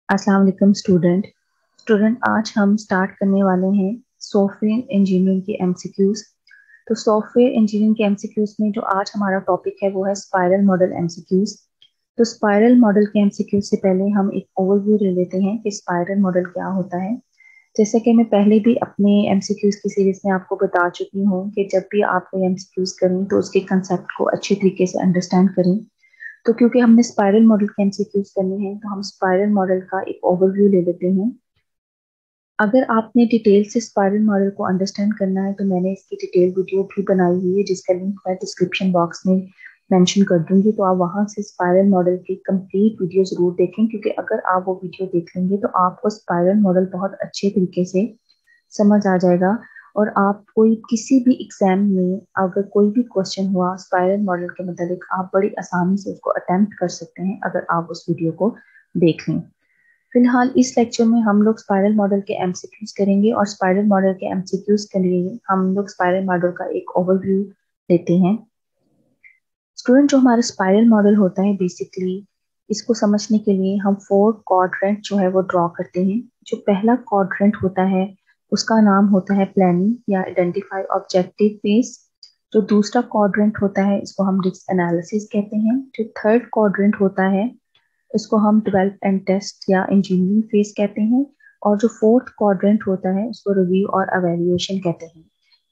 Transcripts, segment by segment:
अस्सलाम वालेकुम स्टूडेंट आज हम स्टार्ट करने वाले हैं सॉफ्टवेयर इंजीनियरिंग के एमसीक्यूज। तो सॉफ्टवेयर इंजीनियरिंग के एमसीक्यूज में जो आज हमारा टॉपिक है वो है स्पाइरल मॉडल एमसीक्यूज। तो स्पाइरल मॉडल के एमसीक्यूज से पहले हम एक ओवरव्यू ले लेते हैं कि स्पाइरल मॉडल क्या होता है। जैसे कि मैं पहले भी अपने एमसीक्यूज की सीरीज में आपको बता चुकी हूँ कि जब भी आप कोई एमसीक्यूज करें तो उसके कंसेप्ट को अच्छी तरीके से अंडरस्टैंड करें। तो क्योंकि हमने स्पाइरल मॉडल के एमसीक्यूज करने हैं तो हम स्पाइरल मॉडल का एक ओवरव्यू ले लेते हैं। अगर आपने डिटेल से स्पाइरल मॉडल को अंडरस्टैंड करना है तो मैंने इसकी डिटेल वीडियो भी बनाई हुई है जिसका लिंक मैं डिस्क्रिप्शन बॉक्स में मेंशन कर दूंगी, तो आप वहां से स्पाइरल मॉडल की कंप्लीट वीडियो जरूर देखें, क्योंकि अगर आप वो वीडियो देख लेंगे तो आपको स्पाइरल मॉडल बहुत अच्छे तरीके से समझ आ जाएगा। और आप कोई किसी भी एग्जाम में अगर कोई भी क्वेश्चन हुआ स्पाइरल मॉडल के मतलब आप बड़ी आसानी से उसको अटेम्प्ट कर सकते हैं अगर आप उस वीडियो को देख लें। फिलहाल इस लेक्चर में हम लोग स्पाइरल मॉडल के एमसीक्यूज करेंगे और स्पाइरल मॉडल के एमसीक्यूज के लिए हम लोग स्पाइरल मॉडल का एक ओवरव्यू लेते हैं। स्टूडेंट, जो हमारा स्पाइरल मॉडल होता है बेसिकली इसको समझने के लिए हम 4 क्वाड्रेंट जो है वो ड्रॉ करते हैं। जो पहला क्वाड्रेंट होता है उसका नाम होता है प्लानिंग या आइडेंटिफाई ऑब्जेक्टिव फेज। जो दूसरा क्वाड्रेंट होता है इसको हम रिस्क एनालिसिस कहते हैं। जो थर्ड क्वाड्रेंट होता है इसको हम डेवलप एंड टेस्ट या इंजीनियरिंग फेज कहते हैं। और जो फोर्थ क्वाड्रेंट होता है उसको रिव्यू और अवेल्युएशन कहते हैं।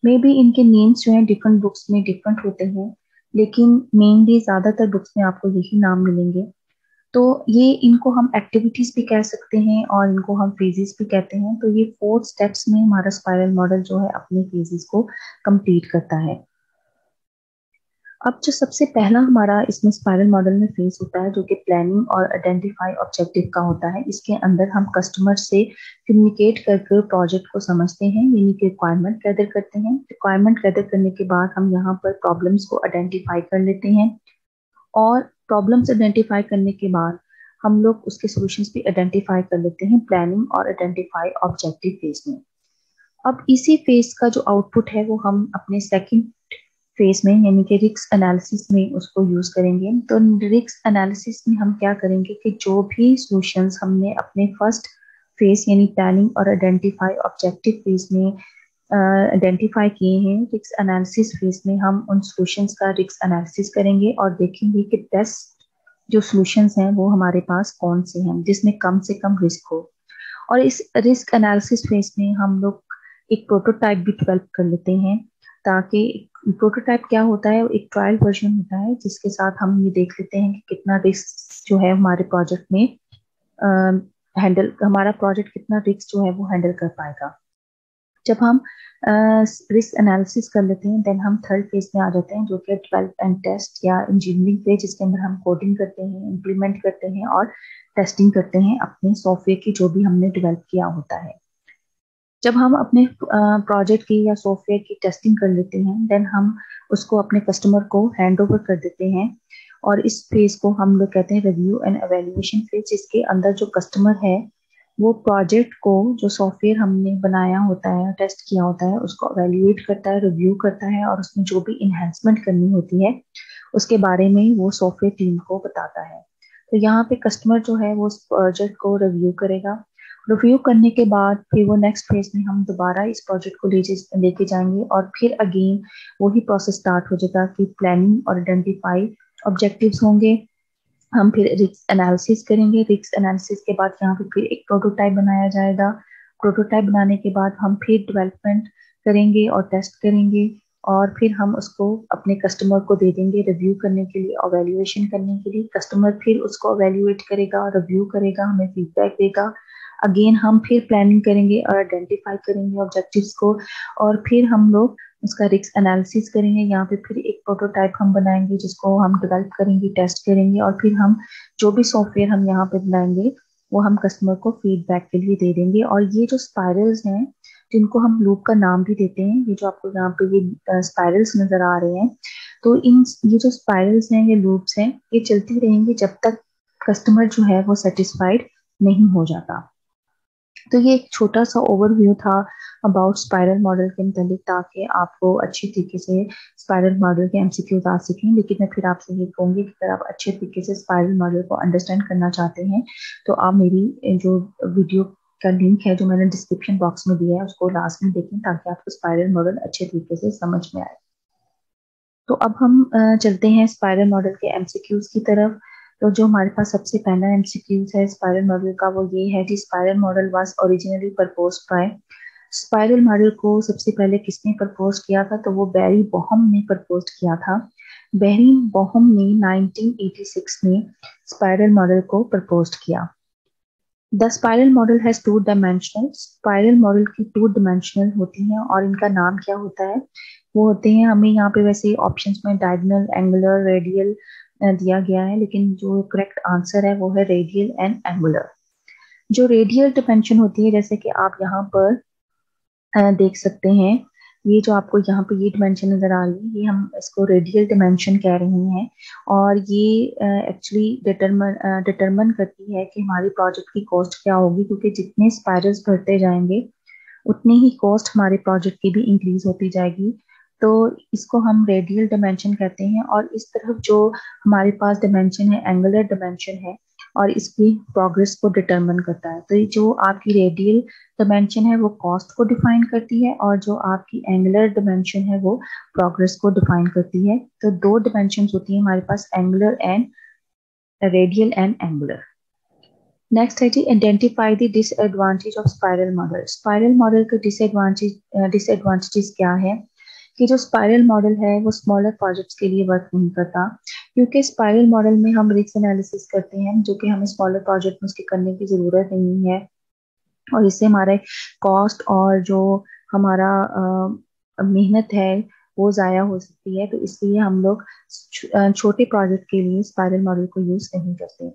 मे बी इनके नेम्स जो हैं डिफरेंट बुक्स में डिफरेंट होते हैं, लेकिन मेनली ज्यादातर बुक्स में आपको यही नाम मिलेंगे। तो ये इनको हम एक्टिविटीज भी कह सकते हैं और इनको हम फेजेस भी कहते हैं। तो ये 4 स्टेप्स में हमारा स्पाइरल मॉडल जो है अपने फेजेस को कंप्लीट करता है। अब जो सबसे पहला हमारा इसमें स्पाइरल मॉडल में फेस होता है जो कि प्लानिंग और आइडेंटिफाई ऑब्जेक्टिव का होता है। इसके अंदर हम कस्टमर से कम्युनिकेट करके प्रोजेक्ट को समझते हैं, यानी कि रिक्वायरमेंट गैदर करते हैं। रिक्वायरमेंट गैदर करने के बाद हम यहाँ पर प्रॉब्लम्स को आइडेंटिफाई कर लेते हैं और प्रॉब्लम्स आइडेंटिफाई करने के बाद हम लोग उसके सॉल्यूशंस भी आइडेंटिफाई कर लेते हैं प्लानिंग और आइडेंटिफाई ऑब्जेक्टिव फेज में। अब इसी फेज का जो आउटपुट है वो हम अपने सेकंड फेज में यानी कि रिस्क एनालिसिस में उसको यूज करेंगे। तो रिस्क एनालिसिस में हम क्या करेंगे कि जो भी सॉल्यूशंस हमने अपने फर्स्ट फेज यानी प्लानिंग और आइडेंटिफाई ऑब्जेक्टिव फेज में आइडेंटिफाई किए हैं, रिस्क एनालिसिस फेज में हम उन सॉल्यूशंस का रिस्क एनालिसिस करेंगे और देखेंगे कि बेस्ट जो सॉल्यूशंस हैं वो हमारे पास कौन से हैं जिसमें कम से कम रिस्क हो। और इस रिस्क एनालिसिस फेज में हम लोग एक प्रोटोटाइप भी डेवलप कर लेते हैं, ताकि प्रोटोटाइप क्या होता है, एक ट्रायल वर्जन होता है जिसके साथ हम ये देख लेते हैं कि कितना रिस्क जो है हमारे प्रोजेक्ट में हैंडल हमारा प्रोजेक्ट कितना रिस्क जो है वो हैंडल कर पाएगा। जब हम रिस्क एनालिसिस कर लेते हैं देन हम थर्ड फेज में आ जाते हैं जो कि डेवलप एंड टेस्ट या इंजीनियरिंग फेज, जिसके अंदर हम कोडिंग करते हैं, इम्प्लीमेंट करते हैं और टेस्टिंग करते हैं अपने सॉफ्टवेयर की जो भी हमने डेवलप किया होता है। जब हम अपने प्रोजेक्ट की या सॉफ्टवेयर की टेस्टिंग कर लेते हैं देन हम उसको अपने कस्टमर को हैंड ओवर कर देते हैं। और इस फेज को हम लोग कहते हैं रिव्यू एंड एवेल्युएशन फेज, जिसके अंदर जो कस्टमर है वो प्रोजेक्ट को जो सॉफ्टवेयर हमने बनाया होता है टेस्ट किया होता है उसको एवेल्युएट करता है, रिव्यू करता है और उसमें जो भी इन्हेंसमेंट करनी होती है उसके बारे में वो सॉफ्टवेयर टीम को बताता है। तो यहाँ पे कस्टमर जो है वो उस प्रोजेक्ट को रिव्यू करेगा। रिव्यू करने के बाद फिर वो नेक्स्ट फेज में हम दोबारा इस प्रोजेक्ट को लेके जाएंगे और फिर अगेन वही प्रोसेस स्टार्ट हो जाएगा कि प्लानिंग और आइडेंटिफाई ऑब्जेक्टिव्स होंगे। हम फिर रिस्क एनालिसिस करेंगे। रिस्क एनालिसिस के बाद यहाँ पे फिर एक प्रोटोटाइप बनाया जाएगा। प्रोटोटाइप बनाने के बाद हम फिर डेवलपमेंट करेंगे और टेस्ट करेंगे और फिर हम उसको अपने कस्टमर को दे देंगे रिव्यू करने के लिए और वैल्यूएशन करने के लिए। कस्टमर फिर उसको वैल्यूएट करेगा, रिव्यू करेगा, हमें फीडबैक देगा। अगेन हम फिर प्लानिंग करेंगे और आइडेंटिफाई करेंगे ऑब्जेक्टिव्स को और फिर हम लोग उसका रिस्क एनालिसिस करेंगे। यहाँ पे फिर एक प्रोटोटाइप हम बनाएंगे जिसको हम डेवलप करेंगे, टेस्ट करेंगे और फिर हम जो भी सॉफ्टवेयर हम यहाँ पे बनाएंगे वो हम कस्टमर को फीडबैक के लिए दे देंगे। और ये जो स्पाइरल्स हैं जिनको हम लूप का नाम भी देते हैं, ये जो आपको यहाँ पे ये स्पाइरल्स नजर आ रहे हैं, तो इन ये जो स्पाइरल्स हैं ये लूप्स हैं, ये चलती रहेंगी जब तक कस्टमर जो है वो सेटिस्फाइड नहीं हो जाता। तो ये एक छोटा सा ओवरव्यू था अबाउट स्पाइरल मॉडल के मतलब, ताकि आपको अच्छी तरीके से स्पाइरल मॉडल के एमसीक्यूज आ सकें। लेकिन मैं फिर आपसे ये कहूंगी कि अगर आप अच्छे तरीके से स्पाइरल मॉडल को अंडरस्टैंड करना चाहते हैं तो आप मेरी जो वीडियो का लिंक है जो मैंने डिस्क्रिप्शन बॉक्स में दिया है उसको लास्ट में देखें, ताकि आपको स्पाइरल मॉडल अच्छे तरीके से समझ में आए। तो अब हम चलते हैं स्पाइरल मॉडल के एमसीक्यूज की तरफ। तो जो हमारे पास सबसे पहला एमसीक्यूज है स्पाइरल मॉडल का वो ये है कि spiral model was originally proposed by. Spiral model को सबसे पहले किसने प्रपोज किया था? तो वो बैरी बोहम ने प्रपोज किया था। बैरी बोहम ने 1986 में स्पाइरल मॉडल को प्रपोज किया। The spiral model has two dimensional. Spiral model की टू डायमेंशनल होती हैं और इनका नाम क्या होता है? वो होते हैं, हमें यहाँ पे वैसे ऑप्शंस में डायगोनल, एंगुलर, रेडियल दिया गया है, लेकिन जो करेक्ट आंसर है वो है रेडियल एंड एंगुलर। जो रेडियल डायमेंशन होती है, जैसे कि आप यहाँ पर देख सकते हैं, ये जो आपको यहाँ पे ये डिमेंशन नजर आ रही है, ये हम इसको रेडियल डिमेंशन कह रहे हैं। और ये एक्चुअली डिटरमन करती है कि हमारी प्रोजेक्ट की कॉस्ट क्या होगी, क्योंकि जितने स्पाइरल्स बढ़ते जाएंगे उतनी ही कॉस्ट हमारे प्रोजेक्ट की भी इंक्रीज होती जाएगी। तो इसको हम रेडियल डायमेंशन कहते हैं। और इस तरफ जो हमारे पास डायमेंशन है एंगुलर डायमेंशन है, और इसकी प्रोग्रेस को डिटरमिन करता है। तो ये जो आपकी रेडियल डायमेंशन है वो कॉस्ट को डिफाइन करती है, और जो आपकी एंगुलर डायमेंशन है वो प्रोग्रेस को डिफाइन करती है। तो दो डायमेंशन होती है हमारे पास, angular and radial and angular. Next है जी, identify the disadvantage of spiral model. Spiral model के डिसएडवांटेजेस क्या है? कि जो स्पाइरल मॉडल है वो स्मॉलर प्रोजेक्ट्स के लिए वर्क नहीं करता, क्योंकि स्पाइरल मॉडल में हम रिस्क एनालिसिस करते हैं, जो कि हमें स्मॉलर प्रोजेक्ट में उसके करने की जरूरत नहीं है। और इससे हमारे कॉस्ट और जो हमारा मेहनत है वो ज़ाया हो सकती है। तो इसलिए हम लोग छोटे प्रोजेक्ट के लिए स्पाइरल मॉडल को यूज नहीं करते।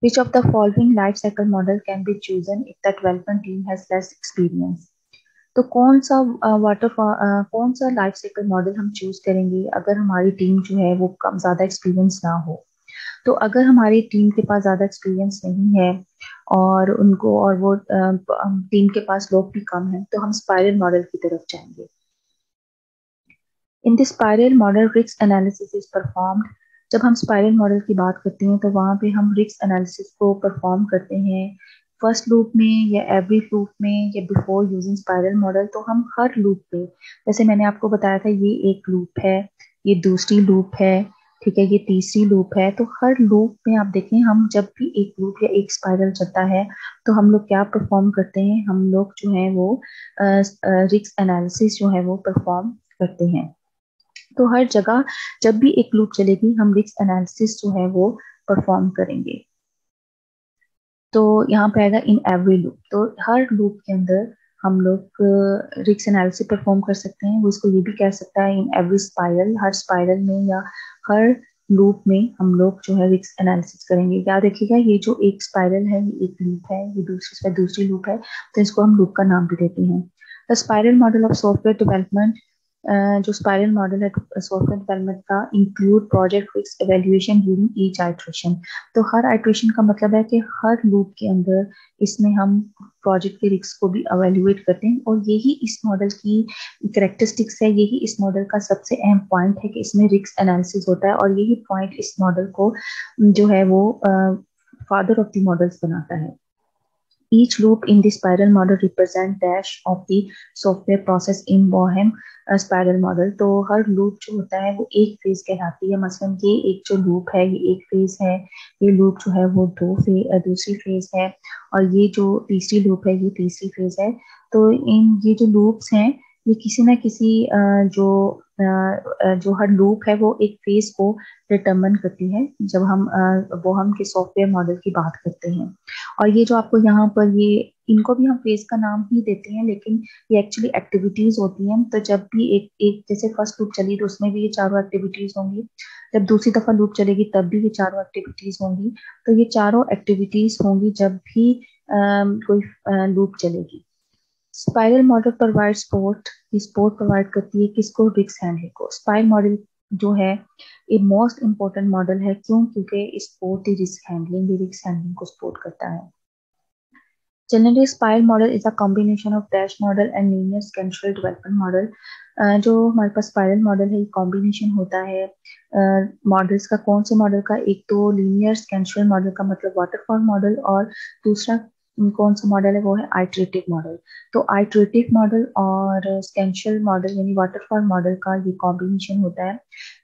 Which of the following life cycle model can be chosen if the development team has less experience? तो कौन सा लाइफ साइकिल मॉडल हम चूज करेंगे अगर हमारी टीम जो है वो कम ज्यादा एक्सपीरियंस ना हो? तो अगर हमारी टीम के पास ज्यादा एक्सपीरियंस नहीं है और उनको और वो टीम के पास लोग भी कम हैं, तो हम स्पाइरल मॉडल की तरफ जाएंगे। In the spiral model risk analysis is performed. जब हम स्पाइरल मॉडल की बात करते हैं तो वहां पे हम रिस्क एनालिसिस को परफॉर्म करते हैं फर्स्ट लूप में या एवरी लूप में या बिफोर यूजिंग स्पाइरल मॉडल। तो हम हर लूप पे, जैसे मैंने आपको बताया था, ये एक लूप है, ये दूसरी लूप है, ठीक है, ये तीसरी लूप है। तो हर लूप में आप देखें, हम जब भी एक लूप या एक स्पाइरल चलता है तो हम लोग क्या परफॉर्म करते हैं? हम लोग जो है वो रिस्क एनालिसिस जो है वो परफॉर्म करते हैं। तो हर जगह जब भी एक लूप चलेगी हम रिस्क एनालिसिस जो है वो परफॉर्म करेंगे। तो यहाँ पे आएगा इन एवरी लूप। तो हर लूप के अंदर हम लोग रिस्क एनालिसिस परफॉर्म कर सकते हैं। वो इसको ये भी कह सकता है in every spiral, her spiral में या हर लूप में हम लोग जो है रिस्क एनालिसिस करेंगे। याद रखिएगा, ये जो एक स्पाइरल है ये एक लूप है, ये दूसरी लूप है, तो इसको हम लूप का नाम भी देते हैं। The spiral model of software development, जो स्पाइरल मॉडल है सॉफ्टवेयर डेवलपमेंट का, include project risk evaluation during each iteration. तो हर आइटरेशन का मतलब है कि हर लूप के अंदर इसमें हम प्रोजेक्ट के रिस्क को भी एवेल्युएट करते हैं। और यही इस मॉडल की करेक्टरिस्टिक्स है, यही इस मॉडल का सबसे अहम पॉइंट है कि इसमें रिस्क एनालिसिस होता है। और यही पॉइंट इस मॉडल को जो है वो फादर ऑफ द मॉडल्स बनाता है। Each loop in the spiral model represent dash of the software process in Bohem spiral model. तो हर लूप जो होता है वो एक फेज कहलाती है। मसलन ये एक जो लूप है ये एक फेज है, ये लूप जो है वो दूसरी फेज है, और ये जो तीसरी लूप है ये तीसरी फेज है। तो ये जो लूप्स हैं ये किसी ना किसी जो हर लूप है वो एक फेज को डिटरमिन करती है जब हम बोहम के सॉफ्टवेयर मॉडल की बात करते हैं। और ये जो आपको यहाँ पर ये, इनको भी हम फेज का नाम ही देते हैं, लेकिन ये एक्चुअली एक्टिविटीज होती हैं। तो जब भी एक एक जैसे फर्स्ट लूप चली तो उसमें भी ये चारों एक्टिविटीज होंगी, जब दूसरी दफा लूप चलेगी तब भी ये चारों एक्टिविटीज होंगी। तो ये चारों एक्टिविटीज होंगी जब भी कोई लूप चलेगी। Spiral model provide support provide करती है किसको? रिस्क हैंडलिंग को। स्पाइरल मॉडल जो है ये मोस्ट इंपॉर्टेंट मॉडल है। क्यों? क्योंकि सपोर्ट रिस्क हैंडलिंग को सपोर्ट करता है। Generative spiral model is a combination of dash model and linear sequential development model. जो हमारे पास स्पाइरल मॉडल है, कॉम्बिनेशन होता है मॉडल्स का। कौन से मॉडल का? एक तो लीनियर सेक्वेंशियल मॉडल का मतलब वाटरफॉल मॉडल, और दूसरा कौन सा मॉडल है वो है आइटरेटिव मॉडल। तो आइटरेटिव मॉडल और सेक्वेंशियल मॉडल यानी वाटरफॉल मॉडल का ये कॉम्बिनेशन होता है।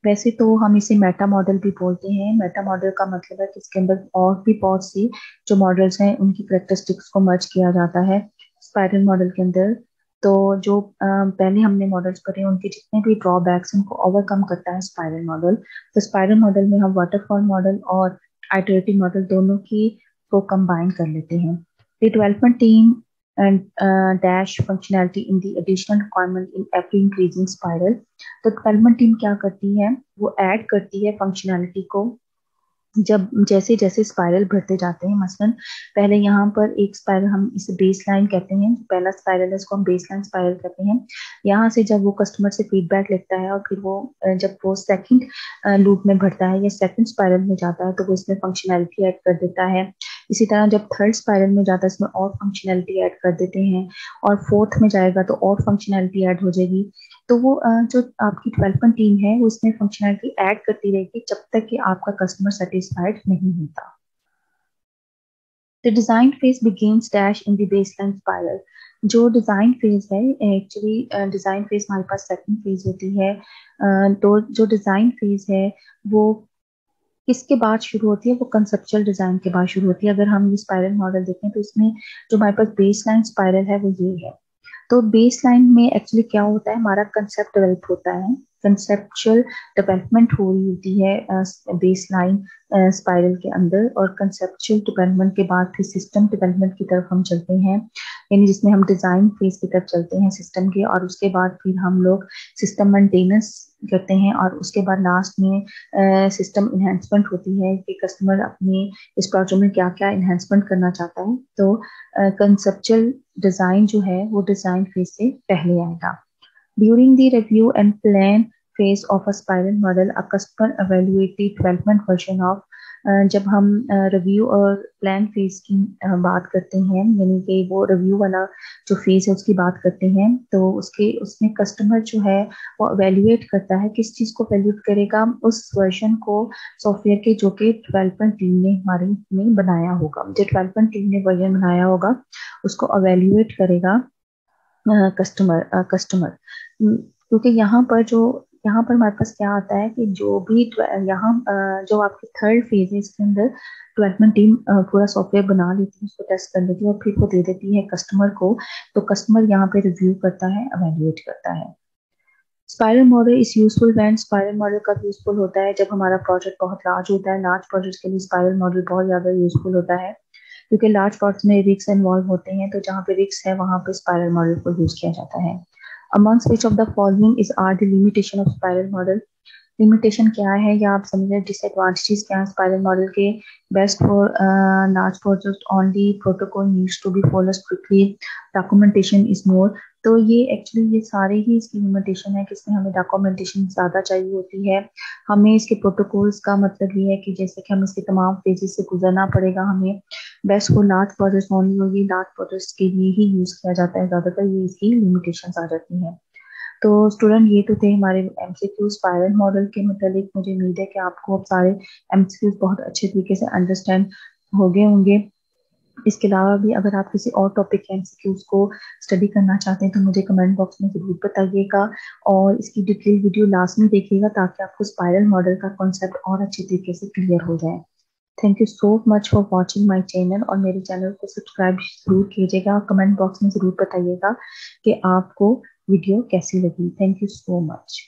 वैसे तो हम इसे मेटा मॉडल भी बोलते हैं। मेटा मॉडल का मतलब है कि इसके अंदर और भी बहुत सी जो मॉडल्स हैं उनकी करेक्टरिस्टिक्स को मर्ज किया जाता है स्पाइरल मॉडल के अंदर। तो जो पहले हमने मॉडल्स पढ़े उनके जितने भी ड्रॉबैक्स उनको ओवरकम करता है स्पाइरल मॉडल। तो स्पाइरल मॉडल में हम वाटरफॉल मॉडल और आइटरेटिव मॉडल दोनों की को कंबाइन कर लेते हैं। The development team and dash functionality in the additional requirement in every increasing spiral। तो डेवलपमेंट टीम क्या करती है? वो ऐड करती है फंक्शनैलिटी को जब जैसे जैसे स्पाइरल बढ़ते जाते हैं। मसलन पहले यहाँ पर एक स्पाइरल, हम इसे बेस लाइन कहते हैं, पहला स्पाइरल है इसको हम बेस लाइन स्पाइरल कहते हैं। यहाँ से जब वो कस्टमर से फीडबैक लेता है और फिर वो जब वो सेकंड लूप में बढ़ता है या सेकंड स्पाइरल में जाता है तो वो इसमें फंक्शनैलिटी ऐड कर देता है। इसी तरह जब थर्ड स्पाइरल में जाता है इसमें और फंक्शनैलिटी ऐड कर देते हैं, और फोर्थ में जाएगा तो और फंक्शनैलिटी ऐड हो जाएगी। तो वो जो आपकी डेवलपमेंट टीम है वो इसमें फंक्शनैलिटी ऐड करती रहेगी जब तक कि आपका कस्टमर सेटिस्फाइड नहीं होता। The design phase begins dash in the baseline spiral. जो डिजाइन फेज है, एक्चुअली डिजाइन फेज हमारे पास सेकंड फेज होती है। तो जो डिजाइन फेज है वो किसके बाद शुरू होती है? वो कंसेप्चुअल डिजाइन के बाद शुरू होती है। अगर हम ये स्पाइरल मॉडल देखें तो इसमें जो हमारे पास बेसलाइन स्पाइरल है वो ये है। तो बेस लाइन में एक्चुअली क्या होता है? हमारा कंसेप्ट डेवलप होता है, कंसेप्चुअल डेवलपमेंट हो रही होती है बेस लाइन स्पाइरल के अंदर, और कंसेप्चुअल डेवलपमेंट के बाद फिर सिस्टम डेवलपमेंट की तरफ हम चलते हैं, यानी जिसमें हम डिजाइन फेज की तरफ चलते हैं सिस्टम के, और उसके बाद फिर हम लोग सिस्टम मेंटेनेंस करते हैं, और उसके बाद लास्ट में सिस्टम इन्हेंसमेंट होती है कि कस्टमर अपने इस प्रोजेक्ट में क्या क्या इन्हेंसमेंट करना चाहता है। तो कंसेप्चुअल डिजाइन जो है वो डिजाइन फेज से पहले आएगा। During the review and plan phase of a spiral model a customer evaluate the development version of। जब हम रिव्यू और प्लान फेज की बात करते हैं, यानी कि वो रिव्यू वाला जो फेज है उसकी बात करते हैं, तो उसमें कस्टमर जो है वो evaluate करता है। किस चीज को evaluate करेगा? उस वर्जन को सॉफ्टवेयर के जो कि डेवलपमेंट टीम ने हमारी ने बनाया होगा। जो डेवलपमेंट टीम ने वर्जन बनाया होगा उसको evaluate करेगा कस्टमर। क्योंकि यहाँ पर हमारे पास क्या आता है कि जो भी यहाँ जो आपकी थर्ड फेज है इसके अंदर डेवलपमेंट टीम पूरा सॉफ्टवेयर बना लेती है, उसको टेस्ट कर लेती है और फिर वो दे देती है कस्टमर को। तो कस्टमर यहाँ पे रिव्यू करता है, एवेल्युएट करता है। Spiral model is useful when spiral model कब यूजफुल होता है? जब हमारा प्रोजेक्ट बहुत लार्ज होता है। लार्ज प्रोजेक्ट के लिए स्पाइरल मॉडल बहुत ज्यादा यूजफुल होता है, क्योंकि लार्ज प्रोजेक्ट में रिस्क इन्वॉल्व होते हैं, तो जहाँ पे रिस्क है वहां पे स्पाइरल मॉडल को यूज किया जाता है। amongst which of the following is are the limitation of spiral model? Limitation क्या है या आप समझे डिसएडवांटेजेस क्या है स्पाइरल मॉडल के? Best for large project only protocol needs to be follow strictly, documentation is more. तो ये एक्चुअली ये सारे ही इसकी लिमिटेशन है कि इसमें हमें डॉक्यूमेंटेशन ज़्यादा चाहिए होती है। हमें इसके प्रोटोकॉल्स का मतलब ये है कि जैसे कि हमें इसके तमाम फेजेस से गुजरना पड़ेगा। हमें best for large project only, और ये लार्ज प्रोजेक्ट के लिए ही यूज़ किया जाता है ज़्यादातर, ये इसकी लिमिटेशन आ जाती हैं। तो स्टूडेंट ये तो थे हमारे एमसीक्यू स्पाइरल मॉडल के मतलब। मुझे उम्मीद है कि आपको अब सारे एमसीक्यूज बहुत अच्छे तरीके से अंडरस्टैंड हो गए होंगे। इसके अलावा भी अगर आप किसी और टॉपिक के एमसीक्यूज को स्टडी करना चाहते हैं तो मुझे कमेंट बॉक्स में जरूर बताइएगा, और इसकी डिटेल वीडियो लास्ट में देखिएगा ताकि आपको स्पाइरल मॉडल का कॉन्सेप्ट और अच्छे तरीके से क्लियर हो जाए। Thank you so much for watching my channel, और मेरे चैनल को सब्सक्राइब जरूर कीजिएगा और कमेंट बॉक्स में जरूर बताइएगा कि आपको वीडियो कैसी लगी। Thank you so much.